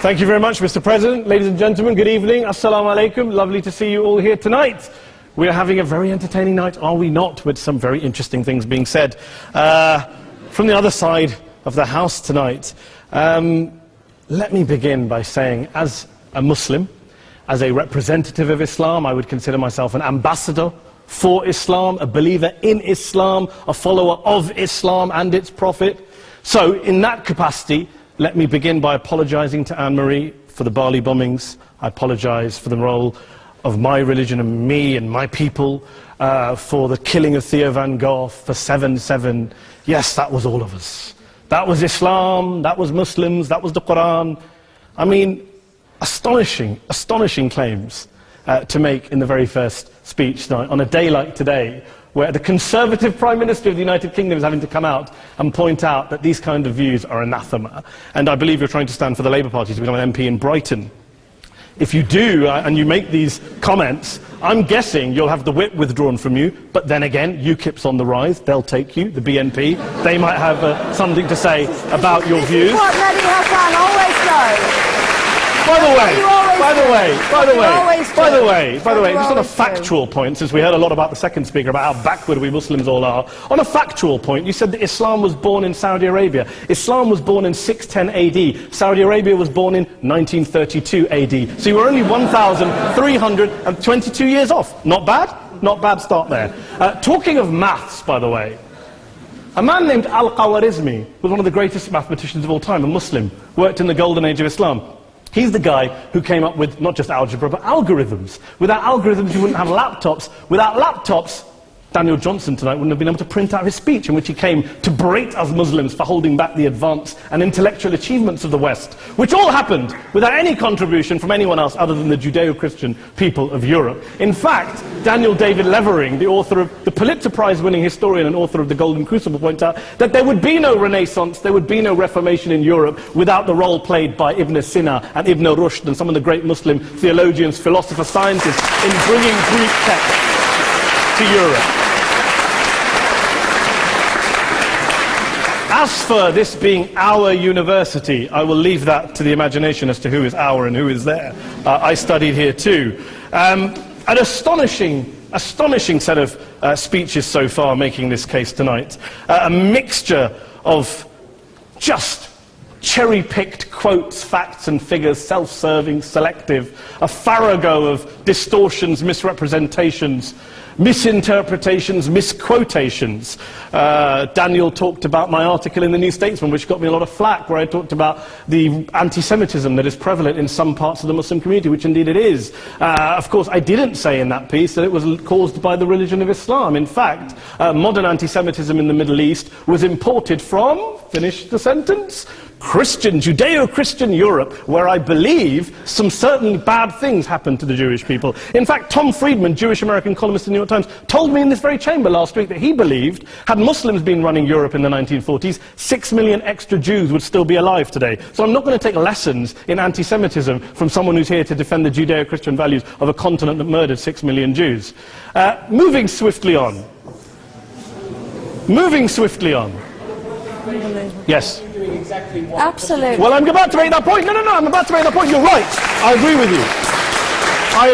Thank you very much, Mr. President. Ladies and gentlemen, good evening. Assalamu alaikum. Lovely to see you all here tonight. We're having a very entertaining night, are we not, with some very interesting things being said from the other side of the house tonight. Let me begin by saying, as a Muslim, as a representative of Islam, I would consider myself an ambassador for Islam, a believer in Islam, a follower of Islam and its Prophet. So, in that capacity, let me begin by apologizing to Anne-Marie for the Bali bombings. I apologize for the role of my religion and me and my people, for the killing of Theo van Gogh, for 7/7. Yes, that was all of us. That was Islam, that was Muslims, that was the Quran. I mean, astonishing claims to make in the very first speech tonight, on a day like today, where the Conservative Prime Minister of the United Kingdom is having to come out and point out that these kind of views are anathema. And I believe you're trying to stand for the Labour Party to become an MP in Brighton. If you do, and you make these comments, I'm guessing you'll have the whip withdrawn from you, but then again, UKIP's on the rise, they'll take you, the BNP, they might have something to say about your views. What Mehdi Hassan always does. By the way, just on a factual point, since we heard a lot about the second speaker, about how backward we Muslims all are, on a factual point, you said that Islam was born in Saudi Arabia. Islam was born in 610 AD. Saudi Arabia was born in 1932 AD. So you were only 1,322 years off. Not bad? Not bad start there. Talking of maths, by the way, a man named Al-Khawarizmi was one of the greatest mathematicians of all time, a Muslim, worked in the golden age of Islam. He's the guy who came up with not just algebra, but algorithms. Without algorithms, you wouldn't have laptops. Without laptops, Daniel Johnson tonight wouldn't have been able to print out his speech in which he came to berate us Muslims for holding back the advance and intellectual achievements of the West, which all happened without any contribution from anyone else other than the Judeo-Christian people of Europe. In fact, Daniel David Levering, the author of the Pulitzer Prize-winning historian and author of The Golden Crucible, points out that there would be no Renaissance, there would be no Reformation in Europe without the role played by Ibn Sina and Ibn Rushd and some of the great Muslim theologians, philosophers, scientists in bringing Greek texts to Europe. As for this being our university, I will leave that to the imagination as to who is our and who is there. I studied here too. An astonishing set of speeches so far making this case tonight. A mixture of just cherry-picked quotes, facts and figures, self-serving, selective, a farrago of distortions, misrepresentations, misinterpretations, misquotations. Daniel talked about my article in the New Statesman, which got me a lot of flack, where I talked about the anti-Semitism that is prevalent in some parts of the Muslim community, which indeed it is. Of course, I didn't say in that piece that it was caused by the religion of Islam. In fact, modern anti-Semitism in the Middle East was imported from, finish the sentence, Christian, Judeo-Christian Europe, where I believe some certainly bad things happened to the Jewish people. In fact, Tom Friedman, Jewish-American columnist in the New York Times, told me in this very chamber last week that he believed, had Muslims been running Europe in the 1940s, 6 million extra Jews would still be alive today. So I'm not going to take lessons in anti-Semitism from someone who's here to defend the Judeo-Christian values of a continent that murdered 6 million Jews. Moving swiftly on. Yes. Absolutely. Well, I'm about to make that point. No, I'm about to make that point. You're right. I agree with you. I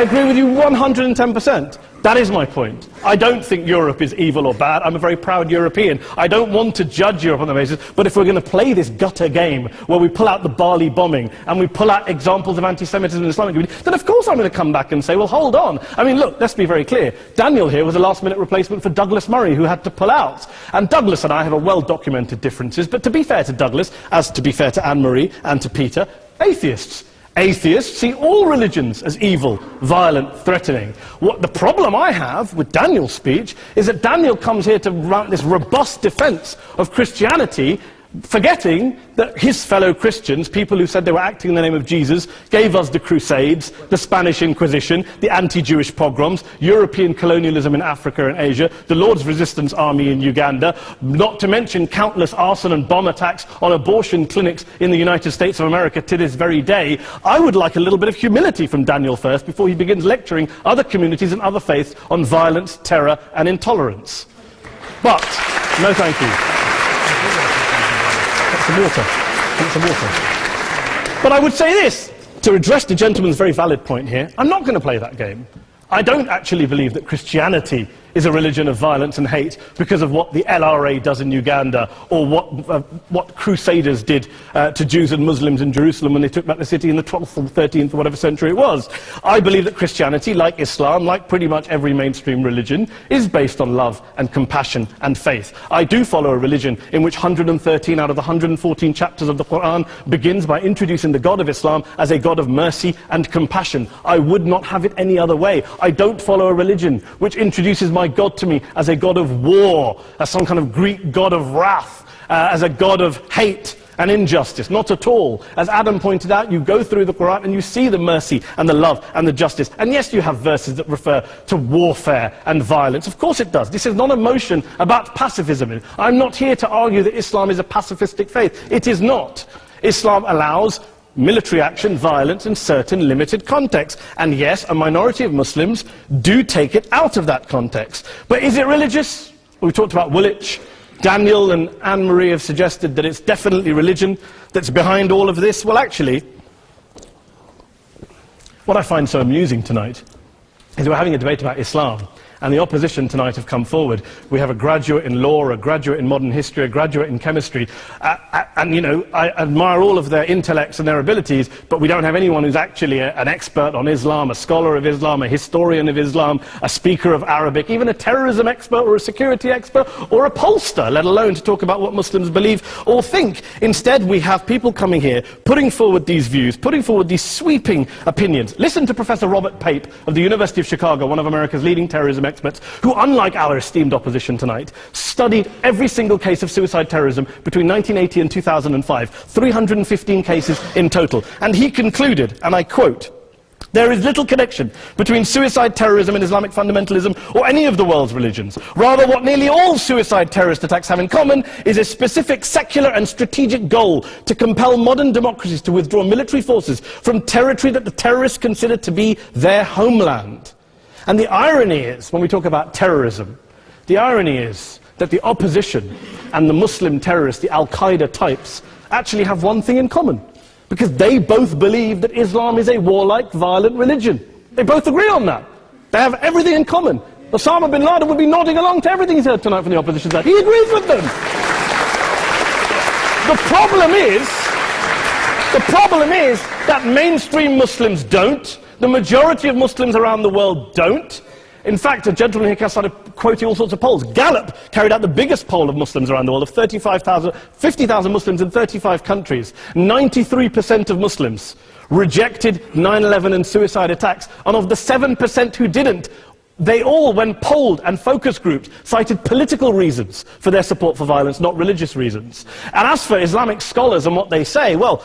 agree with you 110%. That is my point. I don't think Europe is evil or bad. I'm a very proud European. I don't want to judge Europe on the basis, but if we're going to play this gutter game where we pull out the Bali bombing and we pull out examples of anti-Semitism in the Islamic community, then of course I'm going to come back and say, well, hold on. I mean, look, let's be very clear. Daniel here was a last-minute replacement for Douglas Murray, who had to pull out. And Douglas and I have a well-documented differences, but to be fair to Douglas, as to be fair to Anne-Marie and to Peter, atheists. Atheists see all religions as evil, violent, threatening. What the problem I have with Daniel's speech is that Daniel comes here to run this robust defense of Christianity, forgetting that his fellow Christians, people who said they were acting in the name of Jesus, gave us the Crusades, the Spanish Inquisition, the anti-Jewish pogroms, European colonialism in Africa and Asia, the Lord's Resistance Army in Uganda, not to mention countless arson and bomb attacks on abortion clinics in the United States of America to this very day. I would like a little bit of humility from Daniel first before he begins lecturing other communities and other faiths on violence, terror and intolerance. But, no thank you. Some water. But I would say this, to address the gentleman's very valid point here, I'm not going to play that game. I don't actually believe that Christianity is a religion of violence and hate because of what the LRA does in Uganda or what Crusaders did to Jews and Muslims in Jerusalem when they took back the city in the 12th or 13th or whatever century it was. I believe that Christianity, like Islam, like pretty much every mainstream religion, is based on love and compassion and faith. I do follow a religion in which 113 out of the 114 chapters of the Quran begins by introducing the God of Islam as a God of mercy and compassion. I would not have it any other way. I don't follow a religion which introduces my God to me as a God of war, as some kind of Greek God of wrath, as a God of hate and injustice. Not at all. As Adam pointed out, you go through the Quran and you see the mercy and the love and the justice. And yes, you have verses that refer to warfare and violence. Of course it does. This is not a motion about pacifism. I'm not here to argue that Islam is a pacifistic faith. It is not. Islam allows military action, violence in certain limited contexts. And yes, a minority of Muslims do take it out of that context. But is it religious? We talked about Woolwich. Daniel and Anne-Marie have suggested that it's definitely religion that's behind all of this. Well, actually, what I find so amusing tonight is we're having a debate about Islam. And the opposition tonight have come forward. We have a graduate in law, a graduate in modern history, a graduate in chemistry. And, you know, I admire all of their intellects and their abilities, but we don't have anyone who's actually an expert on Islam, a scholar of Islam, a historian of Islam, a speaker of Arabic, even a terrorism expert or a security expert or a pollster, let alone to talk about what Muslims believe or think. Instead, we have people coming here, putting forward these views, putting forward these sweeping opinions. Listen to Professor Robert Pape of the University of Chicago, one of America's leading terrorism experts, who, unlike our esteemed opposition tonight, studied every single case of suicide terrorism between 1980 and 2005, 315 cases in total. And he concluded, and I quote, "There is little connection between suicide terrorism and Islamic fundamentalism or any of the world's religions. Rather, what nearly all suicide terrorist attacks have in common is a specific secular and strategic goal to compel modern democracies to withdraw military forces from territory that the terrorists consider to be their homeland." And the irony is, when we talk about terrorism, the irony is that the opposition and the Muslim terrorists, the Al-Qaeda types, actually have one thing in common. Because they both believe that Islam is a warlike, violent religion. They both agree on that. They have everything in common. Osama bin Laden would be nodding along to everything he's heard tonight from the opposition side. He agrees with them. The problem is that mainstream Muslims don't. The majority of Muslims around the world don't. In fact, a gentleman here started quoting all sorts of polls. Gallup carried out the biggest poll of Muslims around the world, of 50,000 Muslims in 35 countries. 93% of Muslims rejected 9/11 and suicide attacks. And of the 7% who didn't, they all, when polled and focus grouped, cited political reasons for their support for violence, not religious reasons. And as for Islamic scholars and what they say, well,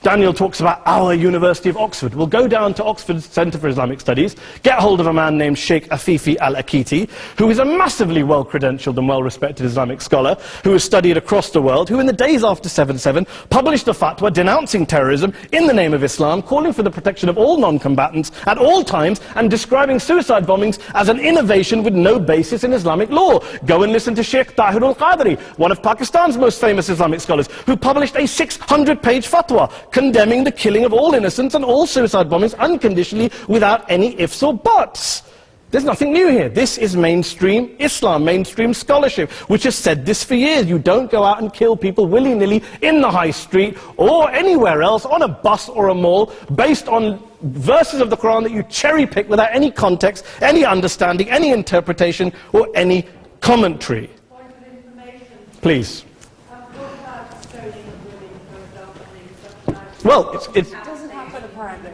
Daniel talks about our University of Oxford. We'll go down to Oxford Centre for Islamic Studies, get hold of a man named Sheikh Afifi al-Akiti, who is a massively well-credentialed and well-respected Islamic scholar, who has studied across the world, who in the days after 7/7 published a fatwa denouncing terrorism in the name of Islam, calling for the protection of all non-combatants at all times, and describing suicide bombings as an innovation with no basis in Islamic law. Go and listen to Sheikh Tahir al-Qadri, one of Pakistan's most famous Islamic scholars, who published a 600-page fatwa condemning the killing of all innocents and all suicide bombings unconditionally without any ifs or buts. There's nothing new here. This is mainstream Islam, mainstream scholarship, which has said this for years. You don't go out and kill people willy-nilly in the high street or anywhere else, on a bus or a mall, based on verses of the Quran that you cherry-pick without any context, any understanding, any interpretation, or any commentary. Point of information. Please. What about stoning of women, for example, in Well, It doesn't happen, apparently.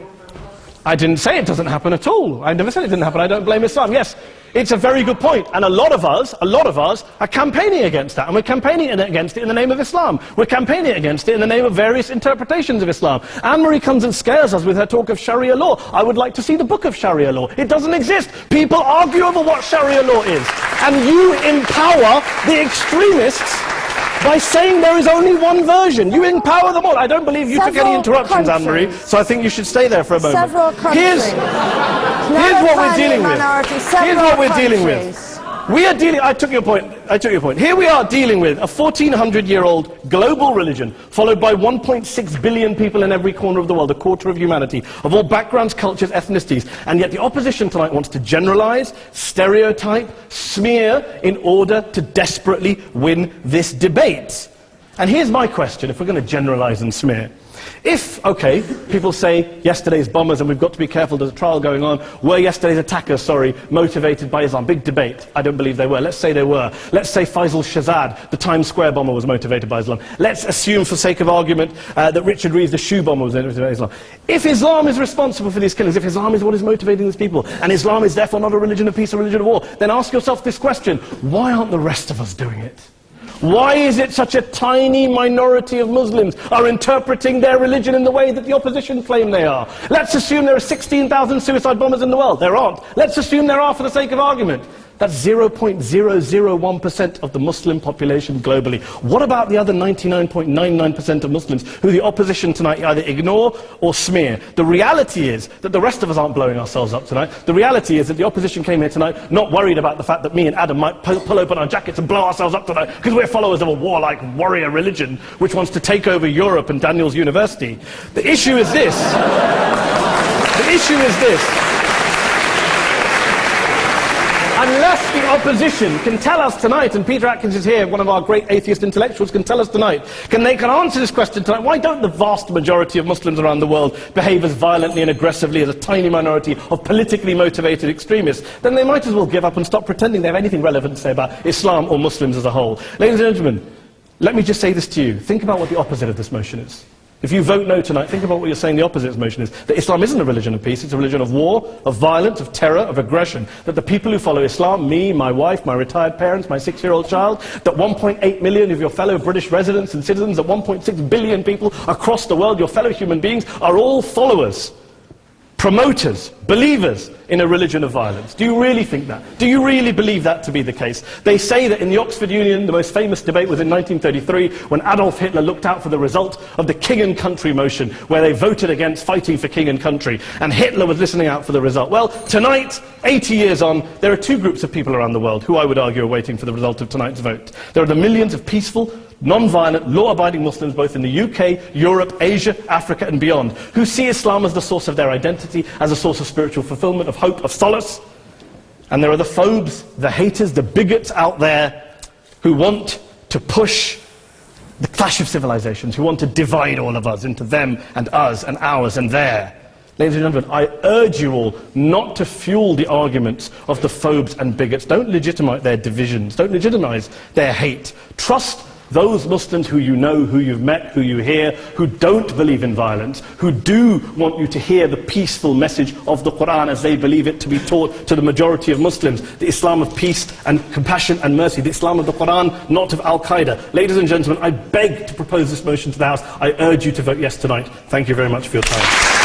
I didn't say it doesn't happen at all. I never said it didn't happen. I don't blame Islam. Yes, it's a very good point. And a lot of us are campaigning against that. And we're campaigning against it in the name of Islam. We're campaigning against it in the name of various interpretations of Islam. Anne-Marie comes and scares us with her talk of Sharia law. I would like to see the book of Sharia law. It doesn't exist. People argue over what Sharia law is. And you empower the extremists by saying there is only one version. You empower them all. I don't believe you took any interruptions, Anne-Marie, so I think you should stay there for a moment. Several countries. Here's what we're dealing with. Here's what we're dealing with. We are dealing, I took your point. Here we are dealing with a 1400-year-old global religion followed by 1.6 billion people in every corner of the world, a quarter of humanity, of all backgrounds, cultures, ethnicities. And yet the opposition tonight wants to generalize, stereotype, smear in order to desperately win this debate. And here's my question, if we're going to generalize and smear. If, okay, people say yesterday's bombers, and we've got to be careful, there's a trial going on, were yesterday's attackers, motivated by Islam? Big debate. I don't believe they were. Let's say they were. Let's say Faisal Shahzad, the Times Square bomber, was motivated by Islam. Let's assume, for sake of argument, that Richard Reeves, the shoe bomber, was motivated by Islam. If Islam is responsible for these killings, if Islam is what is motivating these people, and Islam is therefore not a religion of peace, a religion of war, then ask yourself this question: why aren't the rest of us doing it? Why is it such a tiny minority of Muslims are interpreting their religion in the way that the opposition claim they are? Let's assume there are 16,000 suicide bombers in the world. There aren't. Let's assume there are for the sake of argument. That's 0.001% of the Muslim population globally. What about the other 99.99% of Muslims who the opposition tonight either ignore or smear? The reality is that the rest of us aren't blowing ourselves up tonight. The reality is that the opposition came here tonight not worried about the fact that me and Adam might pull open our jackets and blow ourselves up tonight because we're followers of a warlike warrior religion which wants to take over Europe and Daniel's university. The issue is this. The issue is this. Unless the opposition can tell us tonight, and Peter Atkins is here, one of our great atheist intellectuals, can tell us tonight, they can answer this question tonight: why don't the vast majority of Muslims around the world behave as violently and aggressively as a tiny minority of politically motivated extremists? Then they might as well give up and stop pretending they have anything relevant to say about Islam or Muslims as a whole. Ladies and gentlemen, let me just say this to you. Think about what the opposite of this motion is. If you vote no tonight, think about what you're saying the opposite of this motion is. That Islam isn't a religion of peace, it's a religion of war, of violence, of terror, of aggression. That the people who follow Islam, me, my wife, my retired parents, my 6-year-old child, that 1.8 million of your fellow British residents and citizens, that 1.6 billion people across the world, your fellow human beings, are all followers, promoters, believers in a religion of violence. Do you really think that? Do you really believe that to be the case? They say that in the Oxford Union, the most famous debate was in 1933, when Adolf Hitler looked out for the result of the King and Country motion, where they voted against fighting for King and Country, and Hitler was listening out for the result. Well, tonight, 80 years on, there are two groups of people around the world who I would argue are waiting for the result of tonight's vote. There are the millions of peaceful, non-violent, law-abiding Muslims both in the UK, Europe, Asia, Africa and beyond, who see Islam as the source of their identity, as a source of spiritual fulfillment, of hope, of solace. And there are the phobes, the haters, the bigots out there who want to push the clash of civilizations, who want to divide all of us into them and us and ours and their. Ladies and gentlemen, I urge you all not to fuel the arguments of the phobes and bigots. Don't legitimize their divisions. Don't legitimize their hate. Trust those Muslims who you know, who you've met, who you hear, who don't believe in violence, who do want you to hear the peaceful message of the Quran as they believe it to be taught to the majority of Muslims, the Islam of peace and compassion and mercy, the Islam of the Quran, not of Al-Qaeda. Ladies and gentlemen, I beg to propose this motion to the House. I urge you to vote yes tonight. Thank you very much for your time.